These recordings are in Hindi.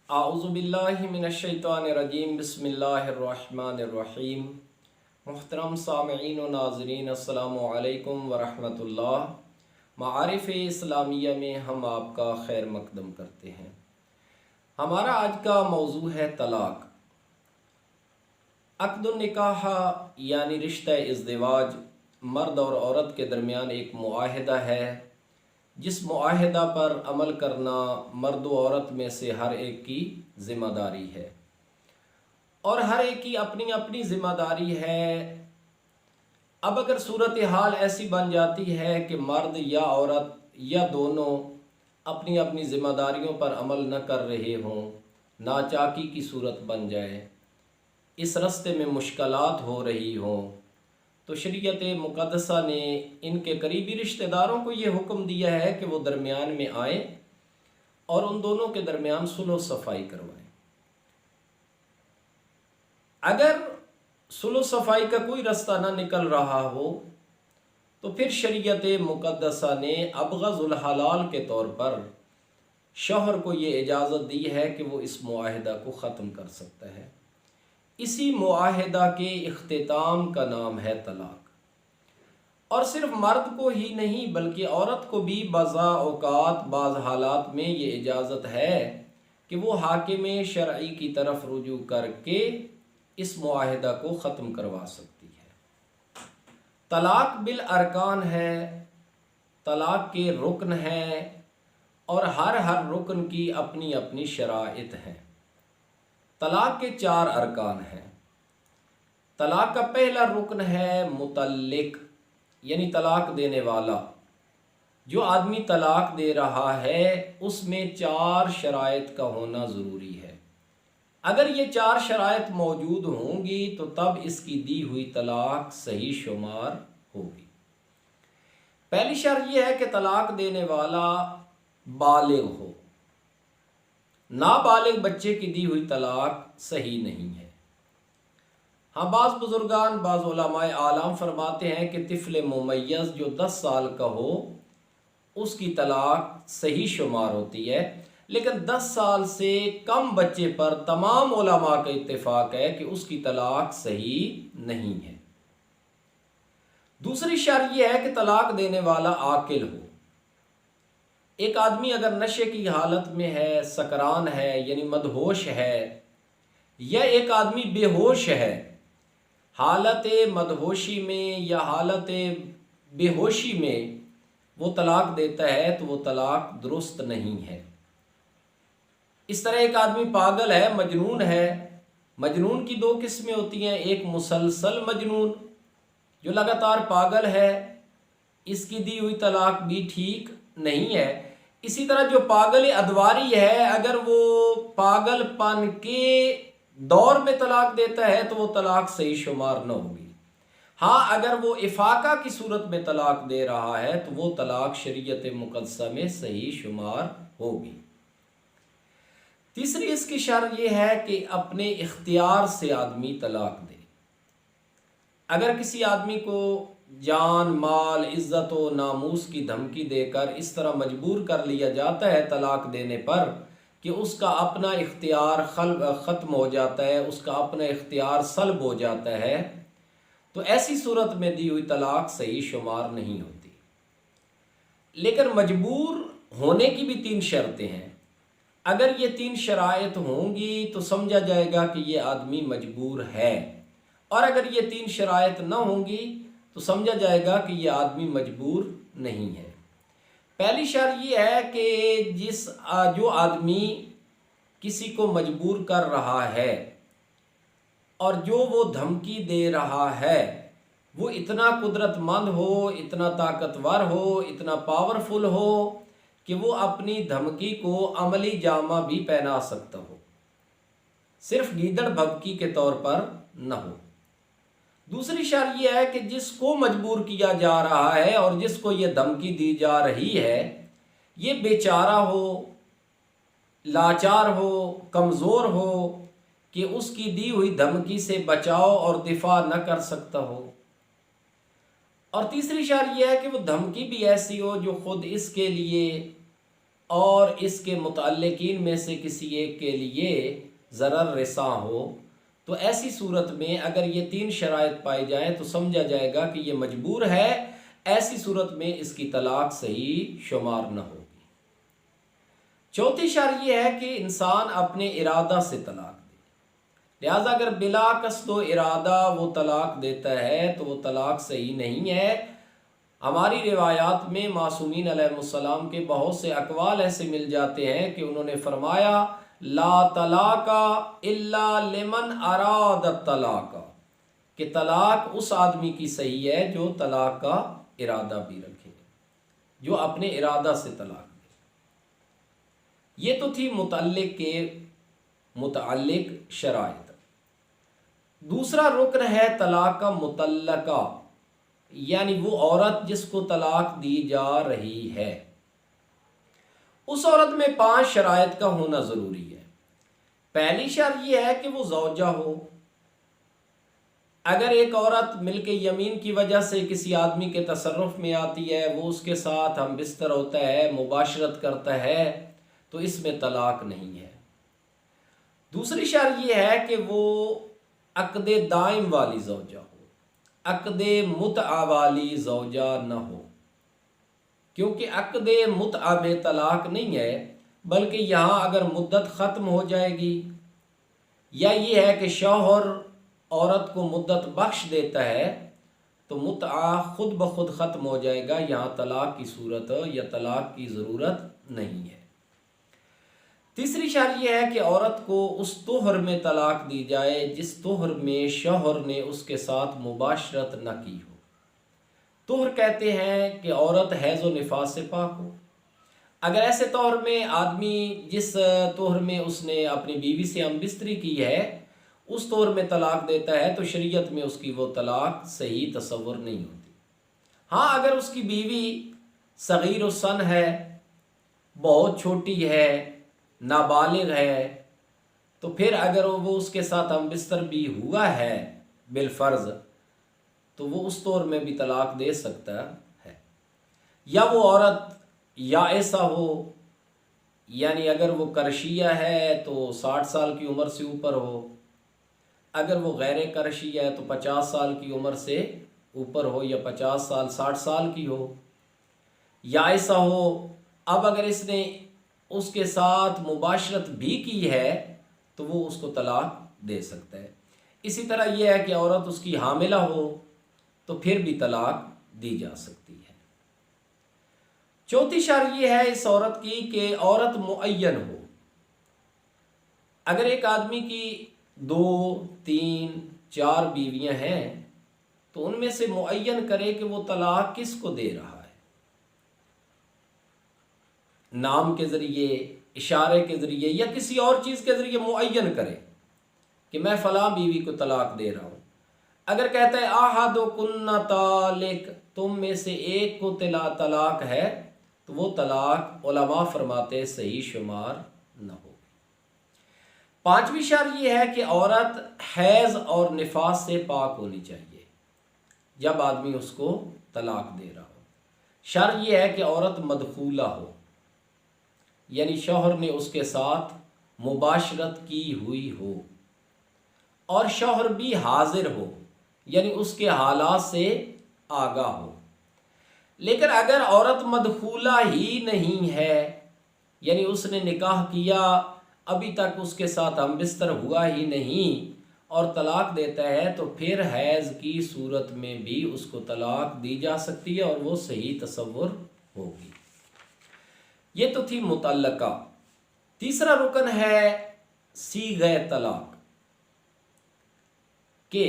आउज़ुबिल्लाहि मिनश्शैतानिर्रजीम बिस्मिल्लाहिर्रहमानिर्रहीम। मुहतरम सामईन व नाज़रीन अस्सलामु अलैकुम व रहमतुल्लाह। मारिफ़ इस्लामिया में हम आपका खैर मकदम करते हैं। हमारा आज का मौजू है तलाक़। अक़्दुन निकाह यानी रिश्ता इज़्दिवाज मर्द और औरत के दरमियान एक मुआहिदा है, जिस मुआहिदा पर अमल करना मर्द व औरत में से हर एक की ज़िम्मेदारी है और हर एक की अपनी अपनी ज़िम्मेदारी है। अब अगर सूरत हाल ऐसी बन जाती है कि मर्द या औरत या दोनों अपनी अपनी ज़िम्मेदारियों पर अमल न कर रहे हों, नाचाकी की सूरत बन जाए, इस रास्ते में मुश्किलात हो रही हों, तो शरीयत मुक़द्दसा ने इनके करीबी रिश्तेदारों को ये हुक्म दिया है कि वो दरमियान में आएँ और उन दोनों के दरमियान सुलह सफ़ाई करवाएं। अगर सुलह सफ़ाई का कोई रास्ता ना निकल रहा हो तो फिर शरीयत मुक़द्दसा ने अबग़ज़ुल हलाल के तौर पर शौहर को ये इजाज़त दी है कि वो इस मुआहिदा को ख़त्म कर सकता है। इसी मुआहिदा के इख्तिताम का नाम है तलाक़। और सिर्फ मर्द को ही नहीं बल्कि औरत को भी बज़ा औक़ात बाज़ हालात में ये इजाज़त है कि वो हाकिम शरई की तरफ रुजू करके इस मुआहिदा को ख़त्म करवा सकती है। तलाक़ बिल अरकान है, तलाक़ के रुकन हैं और हर रुकन की अपनी अपनी शराइत हैं। तलाक़ के 4 अरकान हैं। तलाक़ का पहला रुकन है मुतल्लिक यानी तलाक़ देने वाला। जो आदमी तलाक़ दे रहा है उसमें 4 शराइत का होना ज़रूरी है। अगर ये 4 शराइत मौजूद होंगी तो तब इसकी दी हुई तलाक़ सही शुमार होगी। पहली शर्त यह है कि तलाक़ देने वाला बालिग हो। नाबालिग बच्चे की दी हुई तलाक़ सही नहीं है। हाँ, बाज़ बुज़ुर्गान बाज़ उलमाए आलम फरमाते हैं कि तिफ़्ल मुमय्यज़ जो 10 साल का हो उसकी तलाक़ सही शुमार होती है, लेकिन 10 साल से कम बच्चे पर तमाम उलमा का इत्तेफाक है कि उसकी तलाक़ सही नहीं है। दूसरी शर्त यह है कि तलाक़ देने वाला आकिल हो। एक आदमी अगर नशे की हालत में है, सकरान है यानी मदहोश है, या एक आदमी बेहोश है, हालत मदहोशी में या हालत बेहोशी में वो तलाक़ देता है तो वो तलाक़ दुरुस्त नहीं है। इस तरह एक आदमी पागल है, मजनून है। मजनून की 2 किस्में होती हैं, एक मुसलसल मजनून जो लगातार पागल है, इसकी दी हुई तलाक़ भी ठीक नहीं है। इसी तरह जो पागल अदवारी है, अगर वो पागलपन के दौर में तलाक़ देता है तो वो तलाक़ सही शुमार न होगी। हाँ, अगर वो इफ़ाक़ा की सूरत में तलाक़ दे रहा है तो वो तलाक़ शरीयत मुक़द्दसा में सही शुमार होगी। तीसरी इसकी शर्त यह है कि अपने इख्तियार से आदमी तलाक़ दे। अगर किसी आदमी को जान, माल, इज़्ज़त व नामूस की धमकी देकर इस तरह मजबूर कर लिया जाता है तलाक़ देने पर कि उसका अपना इख्तियार ख़त्म हो जाता है, उसका अपना इख्तियार सल्ब हो जाता है, तो ऐसी सूरत में दी हुई तलाक़ सही शुमार नहीं होती। लेकिन मजबूर होने की भी 3 शर्तें हैं। अगर ये 3 शराइत होंगी तो समझा जाएगा कि ये आदमी मजबूर है, और अगर ये 3 शराइत ना होंगी तो समझा जाएगा कि ये आदमी मजबूर नहीं है। पहली शर्त ये है कि जो आदमी किसी को मजबूर कर रहा है और जो वो धमकी दे रहा है वो इतना कुदरतमंद हो, इतना ताकतवर हो, इतना पावरफुल हो कि वो अपनी धमकी को अमली जामा भी पहना सकता हो, सिर्फ गीदड़ भभकी के तौर पर न हो। दूसरी शर्त यह है कि जिसको मजबूर किया जा रहा है और जिसको ये धमकी दी जा रही है ये बेचारा हो, लाचार हो, कमज़ोर हो कि उसकी दी हुई धमकी से बचाव और दिफा न कर सकता हो। और तीसरी शर्त यह है कि वो धमकी भी ऐसी हो जो खुद इसके लिए और इसके मुतल्लिकीन में से किसी एक के लिए ज़रर रसा हो, तो ऐसी सूरत में अगर ये 3 शराइत पाई जाएँ तो समझा जाएगा कि ये मजबूर है। ऐसी सूरत में इसकी तलाक सही शुमार न होगी। चौथी शर्त ये है कि इंसान अपने इरादा से तलाक दे। लिहाजा अगर बिला कस्दो इरादा वो तलाक देता है तो वो तलाक सही नहीं है। हमारी रिवायात में मासूमीन अलैहिस्सलाम के बहुत से अकवाल ऐसे मिल जाते हैं कि उन्होंने फरमाया ला तलाका इल्ला लिमन अराद तलाका, कि तलाक उस आदमी की सही है जो तलाक का इरादा भी रखे, जो अपने इरादा से तलाक दे। ये तो थी मुतअल्लिक शराइत। दूसरा रुकन है तलाक का मुतल्लका, यानी वो औरत जिसको तलाक दी जा रही है, उस औरत में 5 शराइत का होना ज़रूरी है। पहली शर्त यह है कि वो ज़ौजा हो। अगर एक औरत मिल्के यमीन की वजह से किसी आदमी के तसर्रुफ में आती है, वो उसके साथ हम बिस्तर होता है, मुबाशरत करता है, तो इसमें तलाक नहीं है। दूसरी शर्त यह है कि वो अक़्दे दाइम वाली ज़ौजा हो, अक़्दे मुतआ वाली ज़ौजा न हो, क्योंकि अक़्दे मुतआ में तलाक नहीं है, बल्कि यहाँ अगर मुद्दत ख़त्म हो जाएगी या ये है कि शौहर औरत को मुद्दत बख्श देता है तो मुतआ खुद ब खुद ख़त्म हो जाएगा। यहाँ तलाक की सूरत या तलाक की ज़रूरत नहीं है। तीसरी शर्त यह है कि औरत को उस तोहर में तलाक दी जाए जिस तोहर में शौहर ने उसके साथ मुबाशरत न की हो। तोहर कहते हैं कि औरत हैज़ व निफास से पाक हो। अगर ऐसे तौर में आदमी जिस तोहर में उसने अपनी बीवी से हमबिस्तरी की है उस तौर में तलाक देता है तो शरीयत में उसकी वो तलाक सही तसव्वुर नहीं होती। हाँ, अगर उसकी बीवी सगीर सन है, बहुत छोटी है, नाबालिग है, तो फिर अगर वो उसके साथ हमबिस्तर भी हुआ है बिलफ़र्ज़, तो वो उस तौर में भी तलाक दे सकता है। या वो औरत या ऐसा हो, यानी अगर वो करशिया है तो 60 साल की उम्र से ऊपर हो, अगर वो गैर करशिया है तो 50 साल की उम्र से ऊपर हो, या 50 साल 60 साल की हो। या ऐसा हो अब अगर इसने उसके साथ मुबाशरत भी की है तो वो उसको तलाक दे सकता है। इसी तरह यह है कि औरत उसकी हामिला हो तो फिर भी तलाक दी जा सकती है। चौथी शर्त यह है इस औरत की कि औरत मुअय्यन हो। अगर एक आदमी की 2, 3, 4 बीवियां हैं तो उनमें से मुअय्यन करे कि वो तलाक किसको दे रहा है। नाम के ज़रिए, इशारे के ज़रिए या किसी और चीज़ के ज़रिए मुअय्यन करे कि मैं फ़लाँ बीवी को तलाक दे रहा हूँ। अगर कहता है आहदो कुन्ना तालिक, तुम में से एक को तलाक है, तो वो तलाक उलमा फरमाते सही शुमार न हो। 5वीं शर्त यह है कि औरत हैज़ और निफास से पाक होनी चाहिए जब आदमी उसको तलाक दे रहा हो। शर्त यह है कि औरत मदखूला हो, यानी शौहर ने उसके साथ मुबाशरत की हुई हो और शौहर भी हाजिर हो, यानी उसके हालात से आगाह हो। लेकिन अगर औरत मदखूला ही नहीं है, यानी उसने निकाह किया, अभी तक उसके साथ हमबिस्तर हुआ ही नहीं और तलाक देता है, तो फिर हैज़ की सूरत में भी उसको तलाक दी जा सकती है और वो सही तसव्वुर होगी। ये तो थी मुतल्लका। तीसरा रुकन है सीग़े तलाक के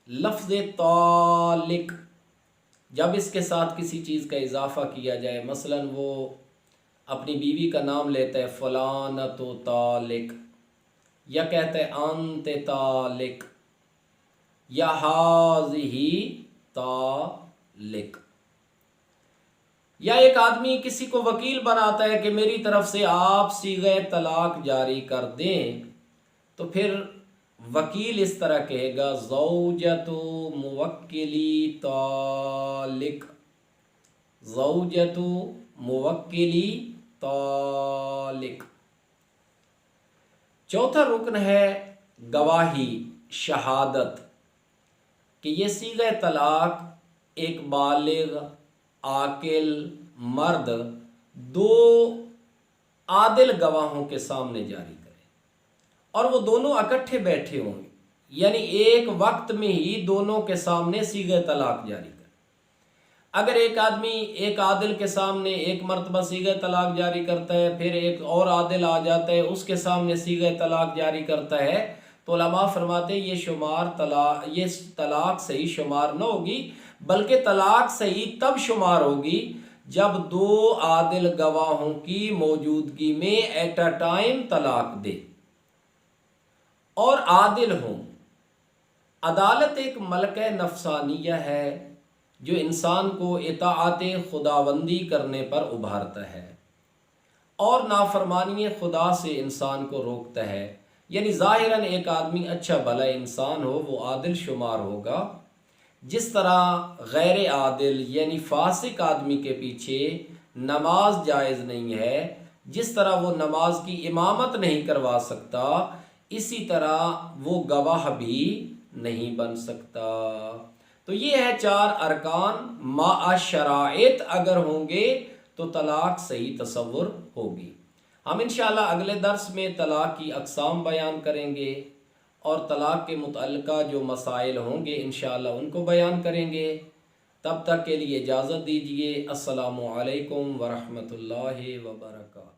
लफ्ज़ तालिक, जब इसके साथ किसी चीज़ का इजाफ़ा किया जाए, मसलन वो अपनी बीवी का नाम लेता है फ़लाना तो तालिक, या कहता है अंत तालिक या हाज़िही तालिक, या एक आदमी किसी को वकील बनाता है कि मेरी तरफ से आप सीग़े तलाक जारी कर दें, तो फिर वकील इस तरह कहेगा ज़ौजतु मुवक्किली तालिक, ज़ौजतु मुवक्किली तालिक। चौथा रुकन है गवाही, शहादत, कि ये सीग़े तलाक एक बालिग आकिल मर्द दो आदिल गवाहों के सामने जारी करे और वो दोनों इकट्ठे बैठे होंगे, यानी एक वक्त में ही दोनों के सामने सीग़े तलाक जारी करे। अगर एक आदमी एक आदिल के सामने एक मरतबा सीग़े तलाक जारी करता है, फिर एक और आदिल आ जाता है उसके सामने सीग़े तलाक जारी करता है, तो उलमा फरमाते ये तलाक सही शुमार न होगी, बल्कि तलाक सही तब शुमार होगी जब दो आदिल गवाहों की मौजूदगी में एट अ टाइम तलाक दे और आदिल हों। अदालत एक मलके नफसानिया है जो इंसान को इताअत खुदाबंदी करने पर उभारता है और नाफरमानी खुदा से इंसान को रोकता है। यानी ज़ाहिरन एक आदमी अच्छा भला इंसान हो वो आदिल शुमार होगा, जिस तरह गैर आदिल यानी फासिक आदमी के पीछे नमाज जायज़ नहीं है, जिस तरह वो नमाज की इमामत नहीं करवा सकता, इसी तरह वो गवाह भी नहीं बन सकता। तो ये है 4 अरकान, मा शराइत अगर होंगे तो तलाक सही तसव्वुर होगी। हम इंशाअल्लाह अगले दर्स में तलाक की अक़साम बयान करेंगे और तलाक के मुतल्लिक़ा जो मसाइल होंगे इंशाअल्लाह उनको बयान करेंगे। तब तक के लिए इजाज़त दीजिए। अस्सलामु अलैकुम व रहमतुल्लाहि व बरकातहू।